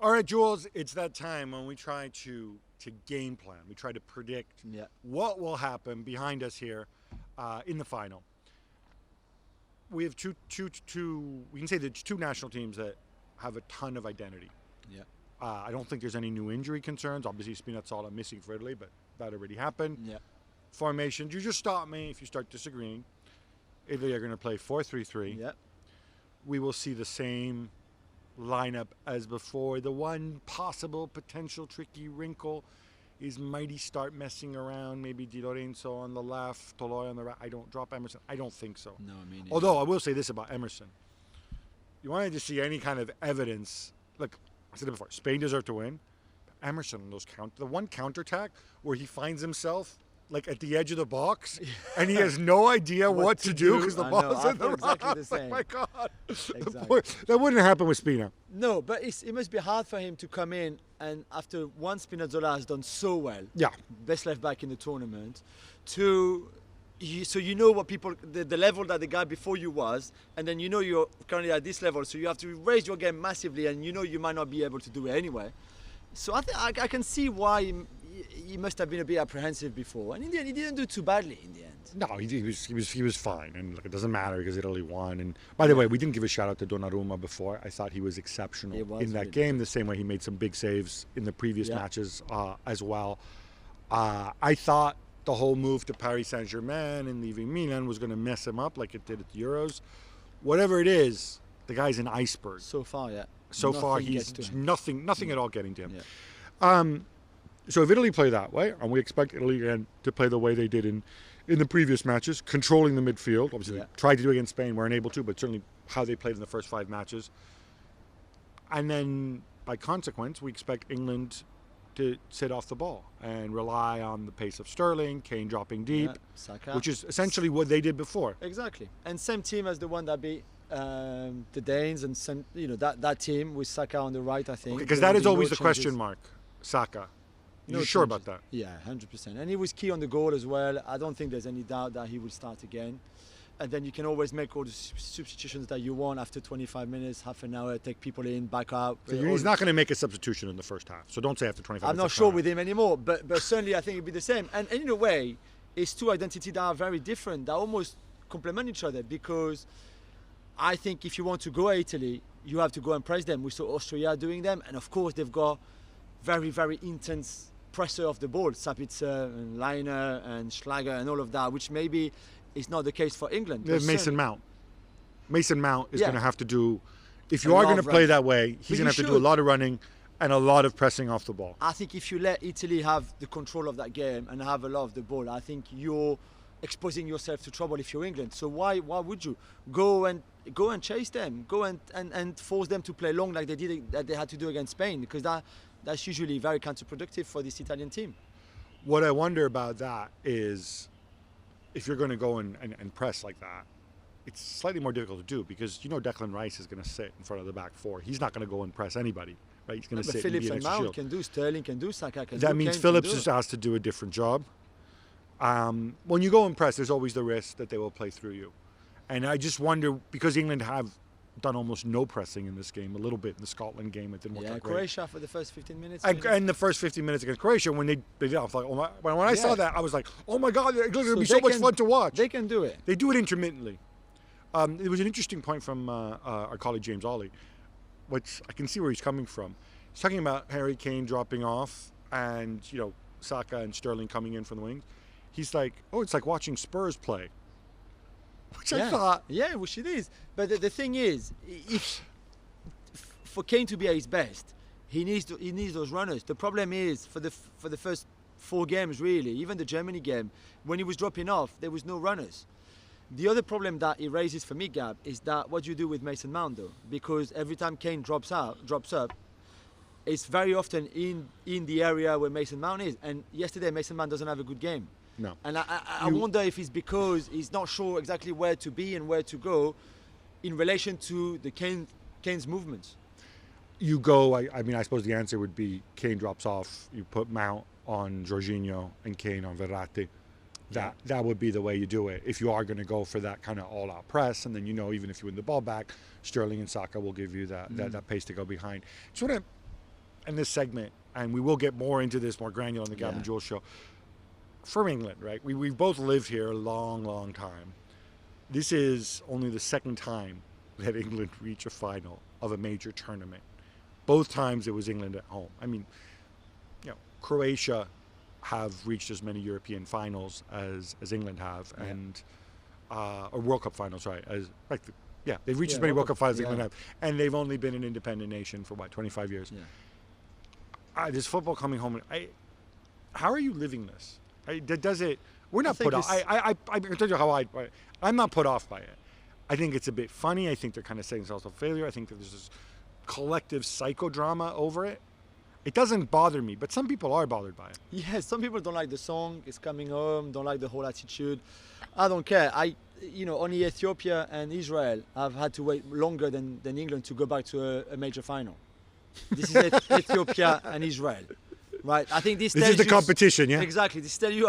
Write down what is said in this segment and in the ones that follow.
All right, Jules, it's that time when we try to game plan. We try to predict what will happen behind us here in the final. We have two. We can say there's two national teams that have a ton of identity. Yeah. I don't think there's any new injury concerns. Obviously, Spinazzola missing for Italy, but that already happened. Yeah. Formations. You just stop me if you start disagreeing. Italy are going to play 4-3-3. Yeah. We will see the same lineup as before. The one possible potential tricky wrinkle is might he start messing around, maybe Di Lorenzo on the left, Toloi on the right. I don't drop Emerson. I don't think so. No, I mean. Although I will say this about Emerson. You wanted to see any kind of evidence. Look, I said it before, Spain deserved to win. Emerson on those the one counterattack where he finds himself like at the edge of the box, and he has no idea what to do because the ball's in the exactly the same. Oh my God. Exactly. That wouldn't happen with Spina. No, but it must be hard for him to come in and after one Spinazzola has done so well, best left back in the tournament, so you know what people, the level that the guy before you was, and then you know you're currently at this level, so you have to raise your game massively, and you know you might not be able to do it anyway. So I think I can see why he must have been a bit apprehensive before, and in the end, he didn't do too badly in the end. No, he was fine, and look, it doesn't matter because Italy won. And by the way, we didn't give a shout out to Donnarumma before. I thought he was exceptional in that game. The same way he made some big saves in the previous matches as well. I thought the whole move to Paris Saint-Germain and leaving Milan was going to mess him up like it did at the Euros. Whatever it is, the guy's an iceberg. So far, yeah. So far, he's nothing at all getting to him. Yeah. So if Italy play that way, and we expect Italy again to play the way they did in the previous matches, controlling the midfield, obviously they tried to do it against Spain, weren't able to, but certainly how they played in the first 5 matches. And then, by consequence, we expect England to sit off the ball and rely on the pace of Sterling, Kane dropping deep, Saka, which is essentially what they did before. Exactly. And same team as the one that beat the Danes, and some, that team with Saka on the right, I think. Because that is always the question mark, Saka. You're sure about that? Yeah, 100%. And he was key on the goal as well. I don't think there's any doubt that he will start again. And then you can always make all the substitutions that you want after 25 minutes, half an hour, take people in, back out. So he's not going to make a substitution in the first half. So don't say after 25 minutes. I'm not sure with him anymore, but certainly I think it'll be the same. And in a way, it's two identities that are very different, that almost complement each other, because I think if you want to go at Italy, you have to go and press them. We saw Austria doing them, and of course they've got very, very intense presser of the ball, Sapitzer and Leiner and Schlager and all of that, which maybe is not the case for England. They have Mason Mount. Mason Mount is going to have to do, if you are going to play that way, he's going to have to do a lot of running and a lot of pressing off the ball. I think if you let Italy have the control of that game and have a lot of the ball, I think you're exposing yourself to trouble if you're England. So why would you go and chase them, go and force them to play long like they had to do against Spain, because that's usually very counterproductive for this Italian team. What I wonder about that is if you're going to go and press like that, it's slightly more difficult to do because Declan Rice is going to sit in front of the back four. He's not going to go and press anybody, right? He's going to sit Phillips and be an and extra Mount shield. can do, Sterling can do, Saka can do. That means Phillips just has to do a different job. When you go and press, there's always the risk that they will play through you. And I just wonder, because England have done almost no pressing in this game, a little bit in the Scotland game, it didn't work out great. Croatia for the first 15 minutes. And the first 15 minutes against Croatia, when I was like, when I saw that, I was like, oh my God, it's going to be so much fun to watch. They can do it. They do it intermittently. It was an interesting point from our colleague James Ollie, which I can see where he's coming from. He's talking about Harry Kane dropping off and, Saka and Sterling coming in from the wings. He's like, oh, it's like watching Spurs play. Which I thought. Yeah, which it is. But the thing is, for Kane to be at his best, he needs those runners. The problem is, for the first 4 games, really, even the Germany game, when he was dropping off, there was no runners. The other problem that it raises for me, Gab, is that what do you do with Mason Mount, though? Because every time Kane drops up, it's very often in the area where Mason Mount is. And yesterday, Mason Mount doesn't have a good game. No. And I wonder if it's because he's not sure exactly where to be and where to go in relation to the Kane's movements. You go, I suppose the answer would be Kane drops off, you put Mount on Jorginho and Kane on Verratti. That would be the way you do it if you are going to go for that kind of all-out press. And then, even if you win the ball back, Sterling and Saka will give you that pace to go behind. Just want to end this segment, and we will get more into this, more granular on the Gab Juls show. From England, right? We've both lived here a long, long time. This is only the second time that England reach a final of a major tournament. Both times it was England at home. I mean, Croatia have reached as many European finals as England have, and or World Cup finals, right? They've reached as many World Cup finals as England have, and they've only been an independent nation for 25 years. Yeah. This football coming home. How are you living this? Does it? We're not put off. I can tell you how I'm not put off by it. I think it's a bit funny. I think they're kind of setting themselves up for failure. I think that there's this collective psychodrama over it. It doesn't bother me, but some people are bothered by it. Yeah, some people don't like the song. It's coming home. Don't like the whole attitude. I don't care. Only Ethiopia and Israel have had to wait longer than England to go back to a major final. This is Ethiopia and Israel. Right, I think this is the competition, yeah? Exactly. This tells you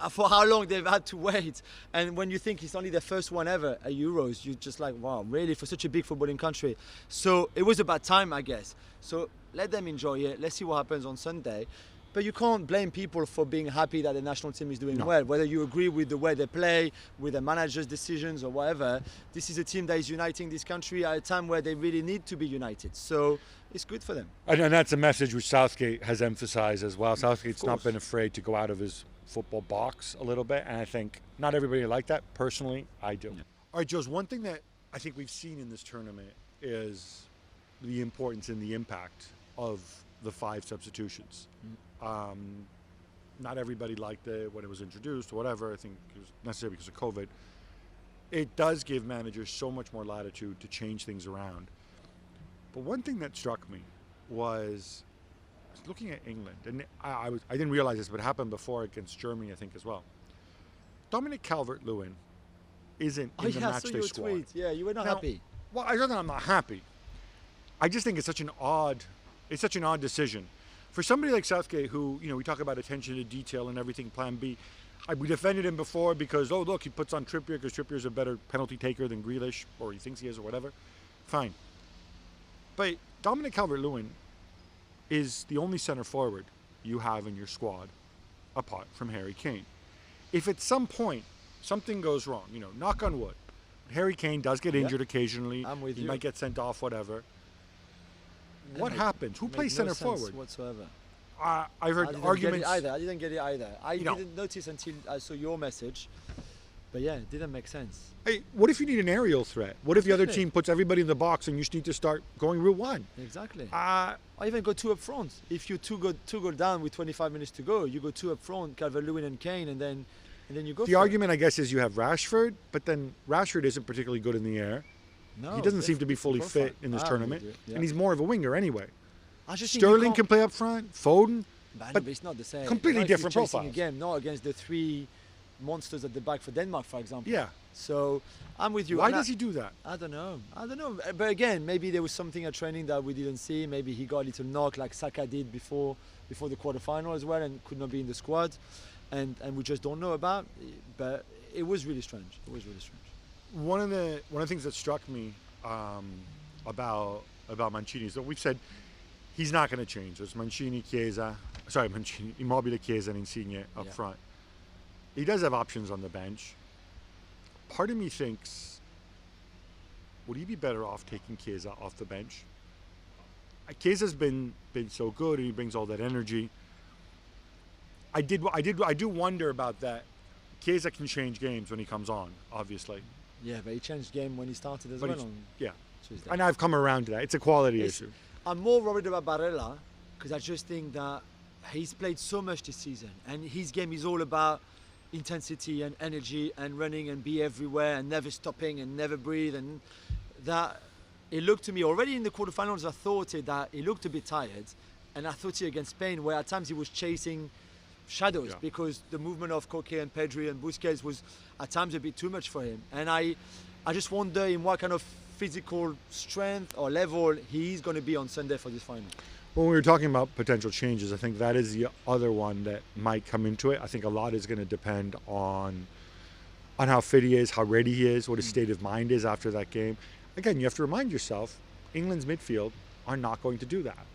for how long they've had to wait. And when you think it's only their first one ever at Euros, you're just like, wow, really, for such a big footballing country. So it was about time, I guess. So let them enjoy it. Let's see what happens on Sunday. But you can't blame people for being happy that the national team is doing well. Whether you agree with the way they play, with the manager's decisions or whatever, this is a team that is uniting this country at a time where they really need to be united. So it's good for them. And that's a message which Southgate has emphasized as well. Southgate's not been afraid to go out of his football box a little bit. And I think not everybody like that. Personally, I do. Yeah. All right, Jules, one thing that I think we've seen in this tournament is the importance and the impact of the 5 substitutions. Not everybody liked it when it was introduced or whatever. I think it was necessary because of COVID. It does give managers so much more latitude to change things around. But one thing that struck me was looking at England, and I didn't realize this, but it happened before against Germany, I think, as well. Dominic Calvert-Lewin isn't in the matchday squad. Tweet. Yeah, you were not happy. Well, I don't know. I'm not happy. I just think it's such an odd decision. For somebody like Southgate, who, we talk about attention to detail and everything, plan B, we defended him before because, look, he puts on Trippier because Trippier's a better penalty taker than Grealish, or he thinks he is or whatever. Fine. But Dominic Calvert-Lewin is the only center forward you have in your squad apart from Harry Kane. If at some point something goes wrong, knock on wood, Harry Kane does get injured occasionally. I'm with you. He might get sent off, whatever. What happens? Who plays center forward? Whatsoever. I heard arguments. I didn't get it either. I didn't notice until I saw your message. But yeah, it didn't make sense. Hey, what if you need an aerial threat? What if the other team puts everybody in the box and you just need to start going route one? Exactly. Or even go 2 up front. If you two go down with 25 minutes to go, you go 2 up front, Calvert-Lewin and Kane, and then you go. The argument, I guess, is you have Rashford, but then Rashford isn't particularly good in the air. No, he doesn't seem to be fully fit in this tournament, and he's more of a winger anyway. I just Sterling can play up front, Foden, but it's not the same. Completely different profiles. Again, not against the 3 monsters at the back for Denmark, for example. Yeah. So I'm with you. Why does he do that? I don't know. But again, maybe there was something at training that we didn't see. Maybe he got a little knock like Saka did before the quarterfinal as well, and could not be in the squad, and we just don't know about. But it was really strange. One of the things that struck me about Mancini is that we've said he's not going to change. It's Mancini, Immobile, Chiesa, and Insigne up front. He does have options on the bench. Part of me thinks, would he be better off taking Chiesa off the bench? Chiesa's been so good, and he brings all that energy. I do wonder about that. Chiesa can change games when he comes on, obviously. Yeah, but he changed game when he started as well on Tuesday. And I've come around to that. It's a quality issue. I'm more worried about Barella because I just think that he's played so much this season, and his game is all about intensity and energy and running and be everywhere and never stopping and never breathe, and that it looked to me already in the quarterfinals. I thought that he looked a bit tired, and I thought against Spain where at times he was chasing shadows because the movement of Koke and Pedri and Busquets was at times a bit too much for him, and I just wonder in what kind of physical strength or level he's going to be on Sunday for this final. When we were talking about potential changes, I think that is the other one that might come into it. I think a lot is going to depend on how fit he is, how ready he is, what his state of mind is after that game. Again, you have to remind yourself, England's midfield are not going to do that.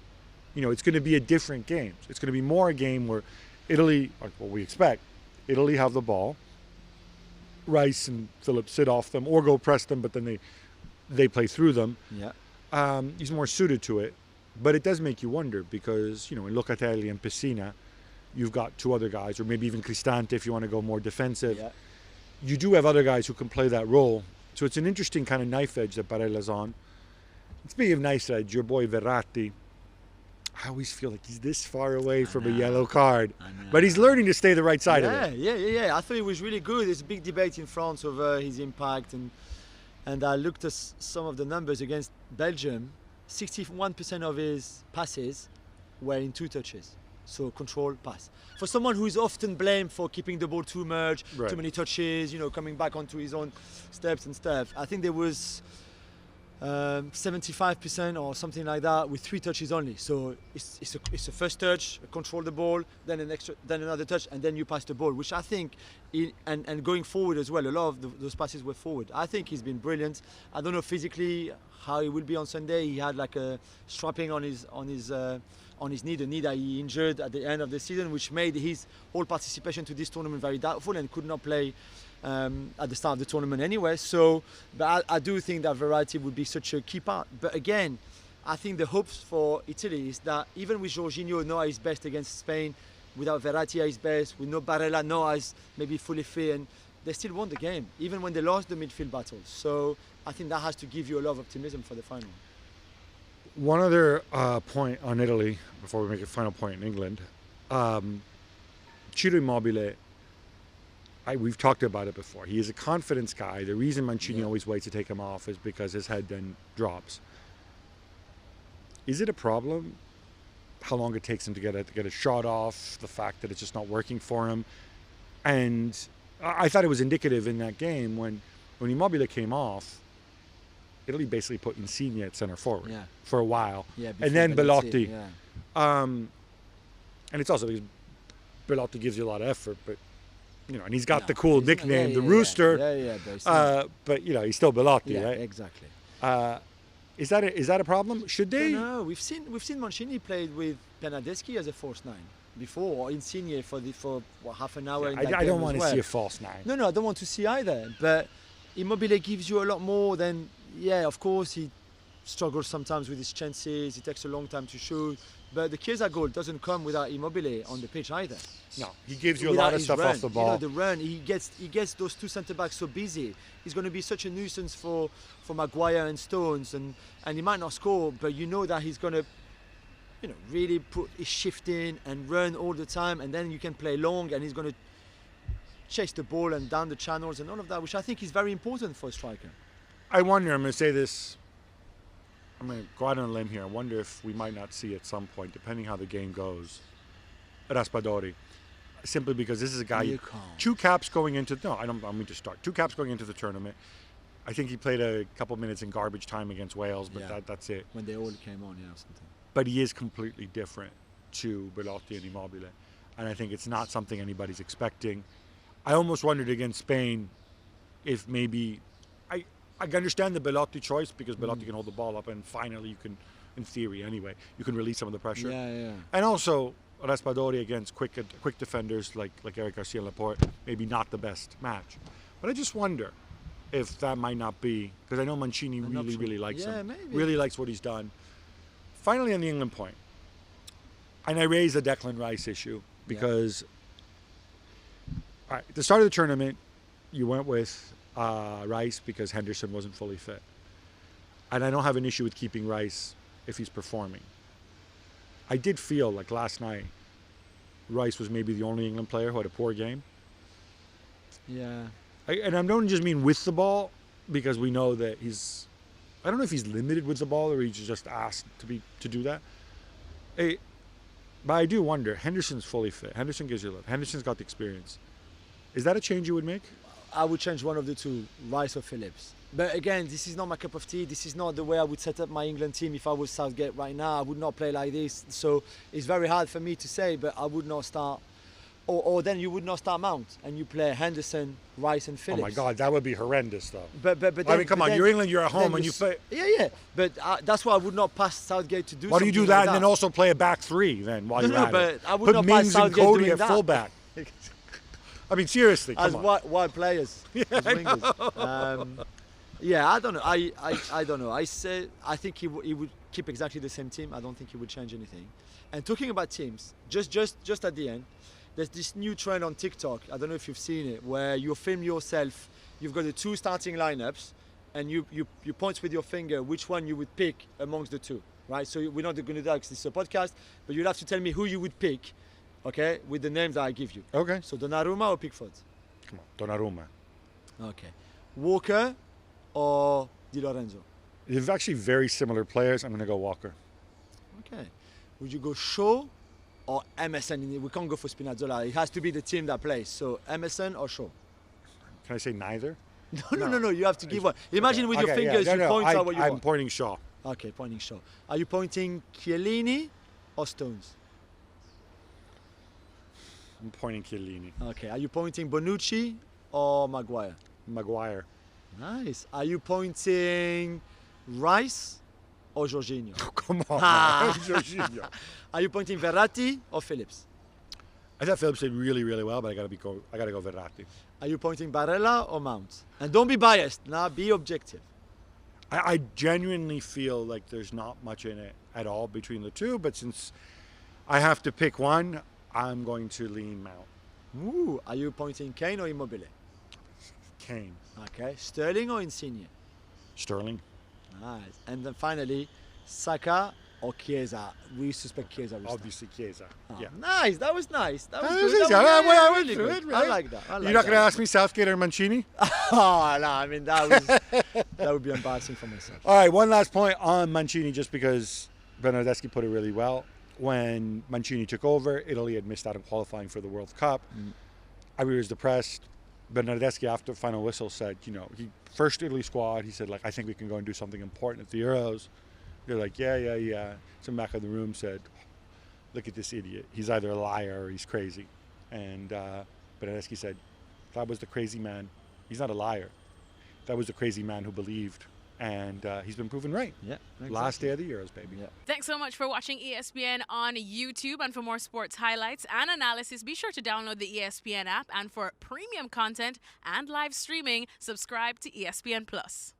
it's going to be a different game. It's going to be more a game where Italy, like what we expect, Italy have the ball, Rice and Phillips sit off them or go press them, but then they play through them. Yeah. He's more suited to it. But it does make you wonder because, in Locatelli and Pessina, you've got two other guys, or maybe even Cristante if you want to go more defensive. Yeah. You do have other guys who can play that role. So it's an interesting kind of knife edge that Barella's on. Speaking of knife edge, your boy Verratti, I always feel like he's this far away from a yellow card. But he's learning to stay the right side of it. Yeah. I thought he was really good. There's a big debate in France over his impact. And I looked at some of the numbers against Belgium. 61% of his passes were in 2 touches. So control pass. For someone who is often blamed for keeping the ball too much, too many touches, coming back onto his own steps and stuff, I think there was 75% or something like that with 3 touches only. So it's a first touch, control the ball, then then another touch, and then you pass the ball, which I think, and going forward as well, a lot of those passes were forward. I think he's been brilliant. I don't know physically how he will be on Sunday. He had like a strapping on his knee, the knee that he injured at the end of the season, which made his whole participation to this tournament very doubtful and could not play at the start of the tournament anyway. So, but I do think that Verratti would be such a key part. But again, I think the hopes for Italy is that even with Jorginho not at his best against Spain, without Verratti at his best, with no Barella not as maybe fully fit, and they still won the game, even when they lost the midfield battles. So I think that has to give you a lot of optimism for the final. One other point on Italy, before we make a final point in England. Ciro Immobile, we've talked about it before. He is a confidence guy. The reason Mancini always waits to take him off is because his head then drops. Is it a problem how long it takes him to get a shot off, the fact that it's just not working for him? And I thought it was indicative in that game when Immobile came off, Italy basically put Insigne at center forward for a while. And then Belotti. And it's also because Belotti gives you a lot of effort, but and he's got the cool nickname, the Rooster. But he's still Belotti, right? Exactly. Is that a problem? Should they? No, we've seen Mancini played with Bernardeschi as a false 9 before, or Insigne for half an hour. I don't want to see a false 9. No, I don't want to see either. But Immobile gives you a lot more than. Yeah, of course he struggles sometimes with his chances. It takes a long time to shoot. But the Chiesa goal doesn't come without Immobile on the pitch either. No, he gives you a lot of stuff off the ball. The run, he gets those 2 centre-backs so busy. He's going to be such a nuisance for Maguire and Stones, and he might not score, but that he's going to really put his shift in and run all the time, and then you can play long, and he's going to chase the ball and down the channels and all of that, which I think is very important for a striker. I wonder, I'm going to say this, I'm going to go out on a limb here. I wonder if we might not see at some point, depending how the game goes, Raspadori. Simply because this is a guy, 2 caps going into, I don't mean to start, 2 caps going into the tournament. I think he played a couple minutes in garbage time against Wales, but that's it. When they all came on, or something. But he is completely different to Belotti and Immobile. And I think it's not something anybody's expecting. I almost wondered against Spain if maybe, I can understand the Belotti choice because Belotti can hold the ball up and finally you can, in theory anyway, you can release some of the pressure. And also Raspadori against quick defenders like Eric Garcia and Laporte, maybe not the best match. But I just wonder if that might not be, because I know Mancini really likes him. Maybe. Really likes what he's done. Finally on the England point, and I raised the Declan Rice issue because at the start of the tournament, you went with Rice because Henderson wasn't fully fit. And I don't have an issue with keeping Rice if he's performing. I did feel like last night, Rice was maybe the only England player who had a poor game. And I don't just mean with the ball, because we know that I don't know if he's limited with the ball or he's just asked to do that. But I do wonder, Henderson's fully fit. Henderson gives you a lift. Henderson's got the experience. Is that a change you would make? I would change one of the two, Rice or Phillips. But again, this is not my cup of tea. This is not the way I would set up my England team if I was Southgate right now. I would not play like this. So it's very hard for me to say, but I would not start Or then you would not start Mount and you play Henderson, Rice, and Phillips. Oh my God, that would be horrendous, though. But then, I mean, come on, you're England, you're at home, and you play. Yeah. But that's why I would not pass Southgate to do. Why do you do that like and then also play a back three then while you're at it? I would Put not Mings pass Southgate and Cody doing at that. fullback. I mean, seriously, come as on. wide players, as wingers. Yeah, I don't know. I don't know. I think he would keep exactly the same team. I don't think he would change anything. And talking about teams, just at the end, there's this new trend on TikTok. I don't know if you've seen it, where you film yourself. You've got the two starting lineups, and you point with your finger which one you would pick amongst the two, right? So we're not going to do that because this is a podcast, but you'll have to tell me who you would pick, okay, with the names that I give you. Okay. So Donnarumma or Pickford? Come on, Donnarumma. Okay. Walker or Di Lorenzo? They're actually very similar players. I'm going to go Walker. Okay. Would you go Shaw or Emerson? We can't go for Spinazzola. It has to be the team that plays. So Emerson or Shaw? Can I say neither? No. You have to give one. Imagine with your fingers you point out what you want. I'm pointing Shaw. Okay, pointing Shaw. Are you pointing Chiellini or Stones? I'm pointing Chiellini. Okay. Are you pointing Bonucci or Maguire? Maguire. Nice. Are you pointing Rice or Jorginho? Oh, come on, Jorginho. Are you pointing Verratti or Phillips? I thought Phillips did really, really well, but I gotta go Verratti. Are you pointing Barella or Mount? And don't be biased. Now be objective. I genuinely feel like there's not much in it at all between the two, but since I have to pick one, I'm going to lean Mount. Ooh, are you pointing Kane or Immobile? Kane. Okay. Sterling or Insigne? Sterling. Nice. And then finally, Saka or Chiesa? We suspect Chiesa. Obviously Chiesa. Yeah. Nice. That was nice. That was good. good. I Really good. Right? I like that. You're not going to ask me Southgate or Mancini? Oh, no. I mean, that would be embarrassing for myself. All right. One last point on Mancini, just because Bernardeschi put it really well. When Mancini took over, Italy had missed out on qualifying for the World Cup. I was depressed. Bernardeschi, after final whistle, said, he first Italy squad. He said, I think we can go and do something important at the Euros. They're like, yeah. Some back of the room said, look at this idiot. He's either a liar or he's crazy. And Bernardeschi said, that was the crazy man. He's not a liar. That was the crazy man who believed. And he's been proven right. Yeah. Exactly. Last day of the Euros, baby. Yeah. Thanks so much for watching ESPN on YouTube. And for more sports highlights and analysis, be sure to download the ESPN app. And for premium content and live streaming, subscribe to ESPN Plus.